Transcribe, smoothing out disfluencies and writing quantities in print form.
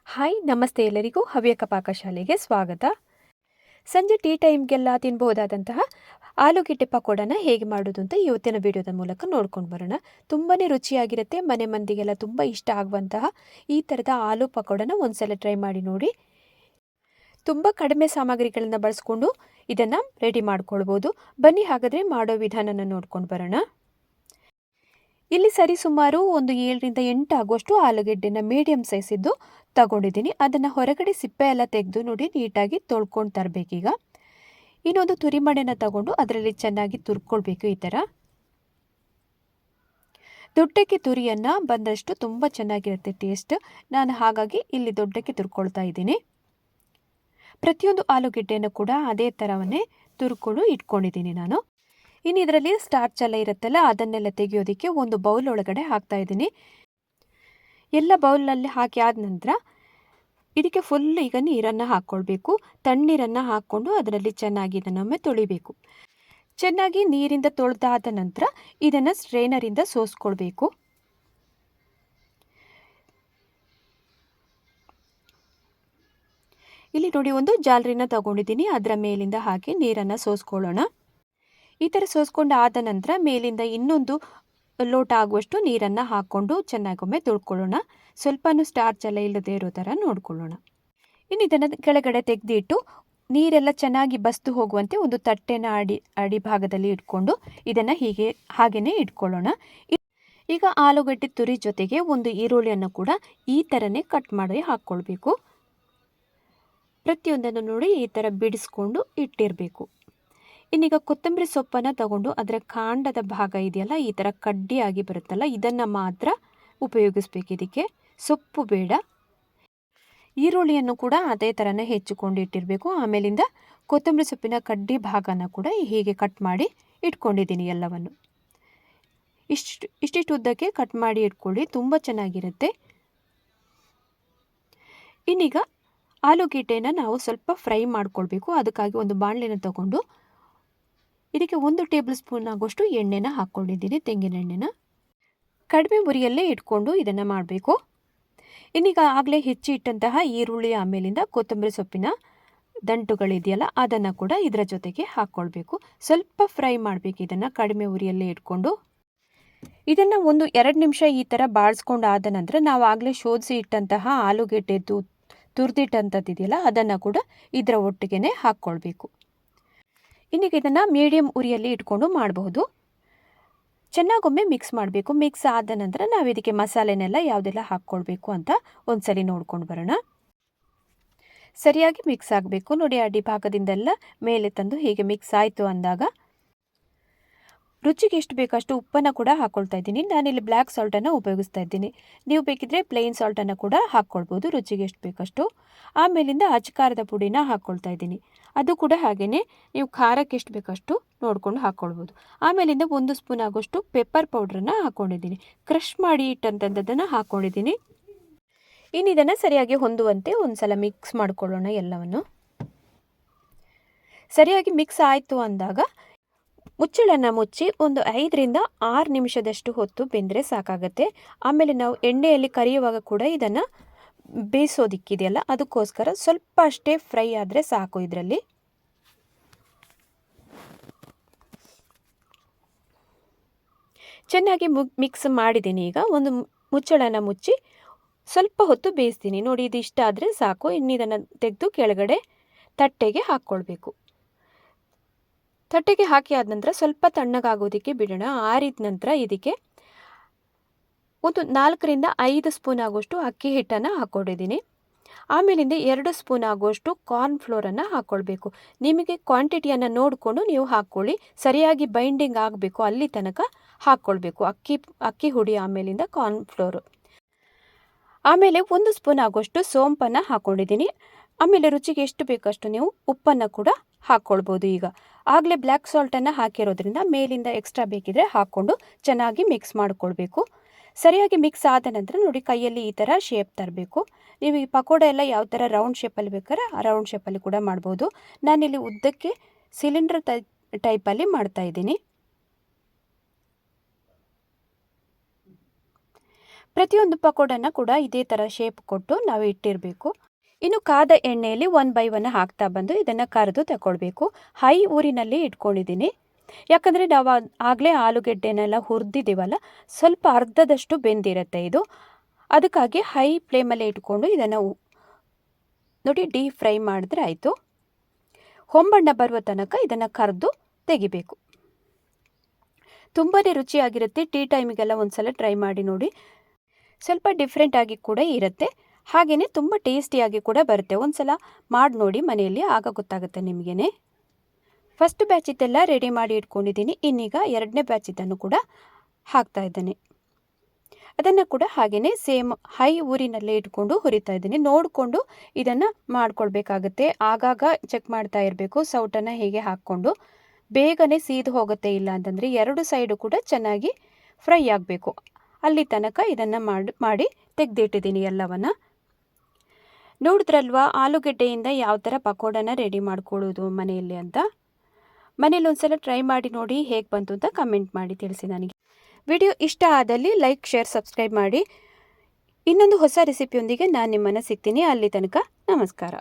Hi ನಮಸ್ತೆ ಎಲ್ಲರಿಗೂ ಹವ್ಯಕ ಪಾಕಶಾಲೆಗೆ ಸ್ವಾಗತ. ಸಂಜೆ ಟೀ ಟೈಮ್ಗೆಲ್ಲ ತಿನ್ಬಹುದಾದಂತಹ ಆಲೂಗೆಡ್ಡೆ ಪಕೋಡನ ಹೇಗೆ ಮಾಡೋದು ಅಂತ ಇವತ್ತಿನ ವಿಡಿಯೋದ ಮೂಲಕ ನೋಡ್ಕೊಂಡು ಬರೋಣ. ತುಂಬಾ ರುಚಿಯಾಗಿರುತ್ತೆ, ಮನೆ ಮಂದಿಗೆಲ್ಲ ತುಂಬ ಇಷ್ಟ ಆಗುವಂತಹ ಈ ಥರದ ಆಲೂ ಪಕೋಡನ ಒಂದ್ಸಲ ಟ್ರೈ ಮಾಡಿ ನೋಡಿ. ತುಂಬ ಕಡಿಮೆ ಸಾಮಗ್ರಿಗಳನ್ನ ಬಳಸ್ಕೊಂಡು ಇದನ್ನು ರೆಡಿ ಮಾಡ್ಕೊಳ್ಬೋದು. ಬನ್ನಿ ಹಾಗಾದರೆ ಮಾಡೋ ವಿಧಾನನ ನೋಡ್ಕೊಂಡು ಬರೋಣ. ಇಲ್ಲಿ ಸರಿಸುಮಾರು ಒಂದು 7ರಿಂದ 8 ಆಗುವಷ್ಟು ಆಲೂಗೆಡ್ಡೆನ ಮೀಡಿಯಂ ಸೈಜ್ ಇದ್ದು ತಗೊಂಡಿದ್ದೀನಿ. ಅದನ್ನು ಹೊರಗಡೆ ಸಿಪ್ಪೆ ಎಲ್ಲ ತೆಗೆದು ನೋಡಿ ನೀಟಾಗಿ ತೊಳ್ಕೊಂಡು ತರಬೇಕೀಗ. ಇನ್ನೊಂದು ತುರಿಮಣೆನ ತಗೊಂಡು ಅದರಲ್ಲಿ ಚೆನ್ನಾಗಿ ತುರ್ಕೊಳ್ಬೇಕು. ಈ ಥರ ದೊಡ್ಡಕ್ಕೆ ತುರಿಯನ್ನು ಬಂದಷ್ಟು ತುಂಬ ಚೆನ್ನಾಗಿರುತ್ತೆ ಟೇಸ್ಟ್. ನಾನು ಹಾಗಾಗಿ ಇಲ್ಲಿ ದೊಡ್ಡಕ್ಕೆ ತುರ್ಕೊಳ್ತಾ ಇದ್ದೀನಿ. ಪ್ರತಿಯೊಂದು ಆಲೂಗೆಡ್ಡೆಯನ್ನು ಕೂಡ ಅದೇ ಥರವನ್ನೇ ತುರ್ಕೊಂಡು ಇಟ್ಕೊಂಡಿದ್ದೀನಿ ನಾನು. ಇನ್ನು ಇದರಲ್ಲಿ ಸ್ಟಾರ್ಚ್ ಎಲ್ಲ ಇರುತ್ತಲ್ಲ, ಅದನ್ನೆಲ್ಲ ತೆಗೆಯೋದಕ್ಕೆ ಒಂದು ಬೌಲ್ ಒಳಗಡೆ ಹಾಕ್ತಾ ಇದ್ದೀನಿ. ಎಲ್ಲ ಬೌಲ್ನಲ್ಲಿ ಹಾಕಿ ಆದ ನಂತರ ಇದಕ್ಕೆ ಫುಲ್ ಈಗ ನೀರನ್ನು ಹಾಕ್ಕೊಳ್ಬೇಕು. ತಣ್ಣೀರನ್ನು ಹಾಕ್ಕೊಂಡು ಅದರಲ್ಲಿ ಚೆನ್ನಾಗಿ ಇದನ್ನೊಮ್ಮೆ ತೊಳಿಬೇಕು. ಚೆನ್ನಾಗಿ ನೀರಿಂದ ತೊಳೆದಾದ ನಂತರ ಇದನ್ನು ಸ್ಟ್ರೈನರಿಂದ ಸೋಸ್ಕೊಳ್ಬೇಕು. ಇಲ್ಲಿ ನೋಡಿ ಒಂದು ಜಾಲರಿನ ತಗೊಂಡಿದ್ದೀನಿ, ಅದರ ಮೇಲಿಂದ ಹಾಕಿ ನೀರನ್ನು ಸೋಸ್ಕೊಳ್ಳೋಣ. ಈ ಥರ ಸೋಸ್ಕೊಂಡು ಆದ ನಂತರ ಮೇಲಿಂದ ಇನ್ನೊಂದು ಲೋಟ ಆಗುವಷ್ಟು ನೀರನ್ನು ಹಾಕ್ಕೊಂಡು ಚೆನ್ನಾಗೊಮ್ಮೆ ತೊಳ್ಕೊಳ್ಳೋಣ. ಸ್ವಲ್ಪನೂ ಸ್ಟಾರ್ಚ್ ಎಲ್ಲ ಇಲ್ಲದೆ ಇರೋ ಥರ ನೋಡ್ಕೊಳ್ಳೋಣ. ಇನ್ನು ಇದನ್ನು ಕೆಳಗಡೆ ತೆಗೆದಿಟ್ಟು ನೀರೆಲ್ಲ ಚೆನ್ನಾಗಿ ಬಸ್ದು ಹೋಗುವಂತೆ ಒಂದು ತಟ್ಟೆನ ಅಡಿ ಭಾಗದಲ್ಲಿ ಇಟ್ಕೊಂಡು ಇದನ್ನು ಹಾಗೆಯೇ ಇಟ್ಕೊಳ್ಳೋಣ. ಈಗ ಆಲೂಗಡ್ಡೆ ತುರಿ ಜೊತೆಗೆ ಒಂದು ಈರುಳ್ಳಿಯನ್ನು ಕೂಡ ಈ ಥರನೇ ಕಟ್ ಮಾಡಿ ಹಾಕ್ಕೊಳ್ಬೇಕು. ಪ್ರತಿಯೊಂದನ್ನು ನೋಡಿ ಈ ಥರ ಬಿಡಿಸ್ಕೊಂಡು ಇಟ್ಟಿರಬೇಕು. ಇನ್ನೀಗ ಕೊತ್ತಂಬರಿ ಸೊಪ್ಪನ್ನು ತಗೊಂಡು ಅದರ ಕಾಂಡದ ಭಾಗ ಇದೆಯಲ್ಲ, ಈ ಥರ ಕಡ್ಡಿಯಾಗಿ ಬರುತ್ತಲ್ಲ, ಇದನ್ನು ಮಾತ್ರ ಉಪಯೋಗಿಸ್ಬೇಕು. ಇದಕ್ಕೆ ಸೊಪ್ಪು ಬೇಡ. ಈರುಳ್ಳಿಯನ್ನು ಕೂಡ ಅದೇ ಥರನೇ ಹೆಚ್ಚಿಕೊಂಡು ಇಟ್ಟಿರಬೇಕು. ಆಮೇಲಿಂದ ಕೊತ್ತಂಬರಿ ಸೊಪ್ಪಿನ ಕಡ್ಡಿ ಭಾಗನ ಕೂಡ ಹೀಗೆ ಕಟ್ ಮಾಡಿ ಇಟ್ಕೊಂಡಿದ್ದೀನಿ ಎಲ್ಲವನ್ನು. ಇಷ್ಟಿಷ್ಟು ಉದ್ದಕ್ಕೆ ಕಟ್ ಮಾಡಿ ಇಟ್ಕೊಳ್ಳಿ, ತುಂಬ ಚೆನ್ನಾಗಿರುತ್ತೆ. ಇನ್ನೀಗ ಆಲೂಗೆಡ್ಡೆನ ನಾವು ಸ್ವಲ್ಪ ಫ್ರೈ ಮಾಡ್ಕೊಳ್ಬೇಕು. ಅದಕ್ಕಾಗಿ ಒಂದು ಬಾಣಲೆನ ತಗೊಂಡು ಇದಕ್ಕೆ 1 ಟೇಬಲ್ ಸ್ಪೂನ್ ಆಗೋಷ್ಟು ಎಣ್ಣೆನ ಹಾಕ್ಕೊಂಡಿದ್ದೀನಿ, ತೆಂಗಿನ ಎಣ್ಣೆನ. ಕಡಿಮೆ ಉರಿಯಲ್ಲೇ ಇಟ್ಕೊಂಡು ಇದನ್ನು ಮಾಡಬೇಕು. ಇನ್ನೀಗ ಆಗಲೇ ಹೆಚ್ಚಿ ಇಟ್ಟಂತಹ ಈರುಳ್ಳಿ ಆಮೇಲಿಂದ ಕೊತ್ತಂಬರಿ ಸೊಪ್ಪಿನ ದಂಟುಗಳಿದೆಯಲ್ಲ, ಅದನ್ನು ಕೂಡ ಇದರ ಜೊತೆಗೆ ಹಾಕ್ಕೊಳ್ಬೇಕು. ಸ್ವಲ್ಪ ಫ್ರೈ ಮಾಡಬೇಕು ಇದನ್ನು ಕಡಿಮೆ ಉರಿಯಲ್ಲೇ ಇಟ್ಕೊಂಡು. ಇದನ್ನು ಒಂದು 2 ನಿಮಿಷ ಈ ಥರ ಬಾಳಿಸ್ಕೊಂಡು ಆದ ನಂತರ ನಾವು ಆಗಲೇ ಶೋಧಿಸಿ ಇಟ್ಟಂತಹ ಆಲೂಗೆಡ್ಡೆ ತುರಿದಿಟ್ಟಂಥದ್ದಿದೆಯಲ್ಲ, ಅದನ್ನು ಕೂಡ ಇದರ ಒಟ್ಟಿಗೆ ಹಾಕ್ಕೊಳ್ಬೇಕು. ಇನ್ನೀಗ ಇದನ್ನು ಮೀಡಿಯಂ ಉರಿಯಲ್ಲಿ ಇಟ್ಕೊಂಡು ಮಾಡಬಹುದು. ಚೆನ್ನಾಗೊಮ್ಮೆ ಮಿಕ್ಸ್ ಮಾಡಬೇಕು. ಮಿಕ್ಸ್ ಆದ ನಂತರ ನಾವು ಇದಕ್ಕೆ ಮಸಾಲೆನೆಲ್ಲ ಯಾವುದೆಲ್ಲ ಹಾಕ್ಕೊಳ್ಬೇಕು ಅಂತ ಒಂದ್ಸಲಿ ನೋಡ್ಕೊಂಡು ಬರೋಣ. ಸರಿಯಾಗಿ ಮಿಕ್ಸ್ ಆಗಬೇಕು ನೋಡಿ. ಅಡಿ ಭಾಗದಿಂದೆಲ್ಲ ಮೇಲೆ ತಂದು ಹೀಗೆ ಮಿಕ್ಸ್ ಆಯಿತು ಅಂದಾಗ ರುಚಿಗೆ ಎಷ್ಟು ಬೇಕಷ್ಟು ಉಪ್ಪನ್ನು ಕೂಡ ಹಾಕ್ಕೊಳ್ತಾ ಇದ್ದೀನಿ. ನಾನಿಲ್ಲಿ ಬ್ಲ್ಯಾಕ್ ಸಾಲ್ಟನ್ನು ಉಪಯೋಗಿಸ್ತಾ ಇದ್ದೀನಿ. ನೀವು ಬೇಕಿದ್ರೆ ಪ್ಲೇನ್ ಸಾಲ್ಟನ್ನು ಕೂಡ ಹಾಕ್ಕೊಳ್ಬೋದು, ರುಚಿಗೆ ಎಷ್ಟು ಬೇಕಷ್ಟು. ಆಮೇಲಿಂದ ಅಚ್ಚಕಾರದ ಪುಡಿನ ಹಾಕ್ಕೊಳ್ತಾ ಇದ್ದೀನಿ. ಅದು ಕೂಡ ಹಾಗೆಯೇ ನೀವು ಖಾರಕ್ಕೆ ಎಷ್ಟು ಬೇಕಷ್ಟು ನೋಡ್ಕೊಂಡು ಹಾಕ್ಕೊಳ್ಬೋದು. ಆಮೇಲಿಂದ 1 ಸ್ಪೂನ್ ಆಗೋಷ್ಟು ಪೆಪ್ಪರ್ ಪೌಡ್ರನ್ನು ಹಾಕ್ಕೊಂಡಿದ್ದೀನಿ. ಕ್ರಷ್ ಮಾಡಿ ಇಟ್ಟಂಥದ್ದನ್ನು ಹಾಕ್ಕೊಂಡಿದ್ದೀನಿ. ಇನ್ನು ಇದನ್ನು ಸರಿಯಾಗಿ ಹೊಂದುವಂತೆ ಒಂದು ಸಲ ಮಿಕ್ಸ್ ಮಾಡ್ಕೊಳ್ಳೋಣ ಎಲ್ಲವನ್ನು. ಸರಿಯಾಗಿ ಮಿಕ್ಸ್ ಆಯಿತು ಅಂದಾಗ ಮುಚ್ಚಳನ್ನು ಮುಚ್ಚಿ ಒಂದು 5ರಿಂದ 6 ನಿಮಿಷದಷ್ಟು ಹೊತ್ತು ಬೆಂದರೆ ಸಾಕಾಗತ್ತೆ. ಆಮೇಲೆ ನಾವು ಎಣ್ಣೆಯಲ್ಲಿ ಕರಿಯುವಾಗ ಕೂಡ ಇದನ್ನು ಬೇಯಿಸೋದಿಕ್ಕಿದೆಯಲ್ಲ, ಅದಕ್ಕೋಸ್ಕರ ಸ್ವಲ್ಪ ಅಷ್ಟೇ ಫ್ರೈ ಆದರೆ ಸಾಕು. ಇದರಲ್ಲಿ ಚೆನ್ನಾಗಿ ಮಿಕ್ಸ್ ಮಾಡಿದ್ದೀನಿ. ಈಗ ಒಂದು ಮುಚ್ಚಳನ ಮುಚ್ಚಿ ಸ್ವಲ್ಪ ಹೊತ್ತು ಬೇಯಿಸ್ತೀನಿ ನೋಡಿ. ಇದು ಇಷ್ಟ ಆದರೆ ಸಾಕು. ಇನ್ನು ಇದನ್ನು ತೆಗೆದು ಕೆಳಗಡೆ ತಟ್ಟೆಗೆ ಹಾಕ್ಕೊಳ್ಬೇಕು. ತಟ್ಟೆಗೆ ಹಾಕಿ ಆದ ನಂತರ ಸ್ವಲ್ಪ ತಣ್ಣಗಾಗೋದಕ್ಕೆ ಬಿಡೋಣ. ಆರಿದ ನಂತರ ಇದಕ್ಕೆ ಒಂದು 4ರಿಂದ 5 ಸ್ಪೂನ್ ಆಗುವಷ್ಟು ಅಕ್ಕಿ ಹಿಟ್ಟನ್ನು ಹಾಕ್ಕೊಂಡಿದ್ದೀನಿ. ಆಮೇಲಿಂದ 2 ಸ್ಪೂನ್ ಆಗುವಷ್ಟು ಕಾರ್ನ್ ಫ್ಲೋರನ್ನು ಹಾಕ್ಕೊಳ್ಬೇಕು. ನಿಮಗೆ ಕ್ವಾಂಟಿಟಿಯನ್ನು ನೋಡಿಕೊಂಡು ನೀವು ಹಾಕ್ಕೊಳ್ಳಿ. ಸರಿಯಾಗಿ ಬೈಂಡಿಂಗ್ ಆಗಬೇಕು ಅಲ್ಲಿ ತನಕ ಹಾಕ್ಕೊಳ್ಬೇಕು ಅಕ್ಕಿ ಹುಡಿ ಆಮೇಲಿಂದ ಕಾರ್ನ್ ಫ್ಲೋರು. ಆಮೇಲೆ 1 ಸ್ಪೂನ್ ಆಗುವಷ್ಟು ಸೋಂಪನ್ನು ಹಾಕ್ಕೊಂಡಿದ್ದೀನಿ. ಆಮೇಲೆ ರುಚಿಗೆ ಎಷ್ಟು ಬೇಕಷ್ಟು ನೀವು ಉಪ್ಪನ್ನು ಕೂಡ ಹಾಕ್ಕೊಳ್ಬೋದು. ಈಗ ಆಗಲೇ ಬ್ಲ್ಯಾಕ್ ಸಾಲ್ಟನ್ನು ಹಾಕಿರೋದ್ರಿಂದ ಮೇಲಿಂದ ಎಕ್ಸ್ಟ್ರಾ ಬೇಕಿದ್ರೆ ಹಾಕ್ಕೊಂಡು ಚೆನ್ನಾಗಿ ಮಿಕ್ಸ್ ಮಾಡಿಕೊಳ್ಬೇಕು. ಸರಿಯಾಗಿ ಮಿಕ್ಸ್ ಆದ ನಂತರ ನೋಡಿ ಕೈಯಲ್ಲಿ ಈ ಥರ ಶೇಪ್ ತರಬೇಕು. ನೀವು ಈ ಪಕೋಡ ಎಲ್ಲ ಯಾವ ಥರ ರೌಂಡ್ ಶೇಪಲ್ಲಿ ಬೇಕಾದ್ರೆ ಆ ರೌಂಡ್ ಶೇಪಲ್ಲಿ ಕೂಡ ಮಾಡ್ಬೋದು. ನಾನಿಲ್ಲಿ ಉದ್ದಕ್ಕೆ ಸಿಲಿಂಡರ್ ಟೈಪಲ್ಲಿ ಮಾಡ್ತಾಯಿದ್ದೀನಿ. ಪ್ರತಿಯೊಂದು ಪಕೋಡನ ಕೂಡ ಇದೇ ಥರ ಶೇಪ್ ಕೊಟ್ಟು ನಾವು ಇಟ್ಟಿರಬೇಕು. ಇನ್ನು ಕಾದ ಎಣ್ಣೆಯಲ್ಲಿ 1 ಬೈ 1 ಹಾಕ್ತಾ ಬಂದು ಇದನ್ನು ಕರೆದು ತಗೊಳ್ಬೇಕು. ಹೈ ಊರಿನಲ್ಲಿ ಇಟ್ಕೊಂಡಿದ್ದೀನಿ, ಯಾಕಂದರೆ ನಾವು ಆಗಲೇ ಆಲೂಗೆಡ್ಡೆನೆಲ್ಲ ಹುರಿದಿದ್ದೀವಲ್ಲ, ಸ್ವಲ್ಪ ಅರ್ಧದಷ್ಟು ಬೆಂದಿರುತ್ತೆ ಇದು. ಅದಕ್ಕಾಗಿ ಹೈ ಫ್ಲೇಮಲ್ಲೇ ಇಟ್ಕೊಂಡು ಇದನ್ನು ನೋಡಿ ಡೀಪ್ ಫ್ರೈ ಮಾಡಿದ್ರೆ ಆಯಿತು. ಹೊಂಬಣ್ಣ ಬರುವ ತನಕ ಇದನ್ನು ಕರೆದು ತೆಗಿಬೇಕು. ತುಂಬಾ ರುಚಿಯಾಗಿರುತ್ತೆ. ಟೀ ಟೈಮಿಗೆಲ್ಲ ಒಂದ್ಸಲ ಟ್ರೈ ಮಾಡಿ ನೋಡಿ. ಸ್ವಲ್ಪ ಡಿಫ್ರೆಂಟಾಗಿ ಕೂಡ ಇರುತ್ತೆ, ಹಾಗೆಯೇ ತುಂಬ ಟೇಸ್ಟಿಯಾಗಿ ಕೂಡ ಬರುತ್ತೆ. ಒಂದ್ಸಲ ಮಾಡಿ ನೋಡಿ ಮನೆಯಲ್ಲಿ, ಆಗ ಗೊತ್ತಾಗುತ್ತೆ ನಿಮಗೇ. ಫಸ್ಟ್ ಬ್ಯಾಚ್ ಇದೆಲ್ಲ ರೆಡಿ ಮಾಡಿ ಇಟ್ಕೊಂಡಿದ್ದೀನಿ. ಇನ್ನೀಗ 2ನೇ ಬ್ಯಾಚ್ ಇದನ್ನು ಕೂಡ ಹಾಕ್ತಾ ಇದ್ದೇನೆ. ಅದನ್ನು ಕೂಡ ಹಾಗೆಯೇ ಸೇಮ್ ಹೈ ಊರಿನಲ್ಲೇ ಇಟ್ಕೊಂಡು ಹುರಿತಾ ಇದ್ದೀನಿ. ನೋಡಿಕೊಂಡು ಇದನ್ನು ಮಾಡ್ಕೊಳ್ಬೇಕಾಗತ್ತೆ. ಆಗಾಗ ಚೆಕ್ ಮಾಡ್ತಾ ಇರಬೇಕು. ಸೌಟನ್ನು ಹೇಗೆ ಹಾಕ್ಕೊಂಡು ಬೇಗನೆ ಸೀದು ಹೋಗುತ್ತೆ. ಇಲ್ಲ ಅಂತಂದರೆ 2 ಸೈಡು ಕೂಡ ಚೆನ್ನಾಗಿ ಫ್ರೈ ಆಗಬೇಕು. ಅಲ್ಲಿ ತನಕ ಇದನ್ನು ಮಾಡಿ ತೆಗೆದಿಟ್ಟಿದ್ದೀನಿ ಎಲ್ಲವನ್ನು. ನೋಡಿದ್ರಲ್ವಾ ಆಲೂಗೆಡ್ಡೆಯಿಂದ ಯಾವ ಥರ ಪಕೋಡನ ರೆಡಿ ಮಾಡ್ಕೊಳ್ಳೋದು ಮನೆಯಲ್ಲಿ ಅಂತ. ಮನೇಲಿ ಒಂದ್ಸಲ ಟ್ರೈ ಮಾಡಿ ನೋಡಿ, ಹೇಗೆ ಬಂತು ಅಂತ ಕಮೆಂಟ್ ಮಾಡಿ ತಿಳಿಸಿ ನನಗೆ. ವಿಡಿಯೋ ಇಷ್ಟ ಆದಲ್ಲಿ ಲೈಕ್, ಶೇರ್, ಸಬ್ಸ್ಕ್ರೈಬ್ ಮಾಡಿ. ಇನ್ನೊಂದು ಹೊಸ ರೆಸಿಪಿಯೊಂದಿಗೆ ನಾನು ನಿಮ್ಮನ್ನು ಸಿಗ್ತೀನಿ. ಅಲ್ಲಿ ತನಕ ನಮಸ್ಕಾರ.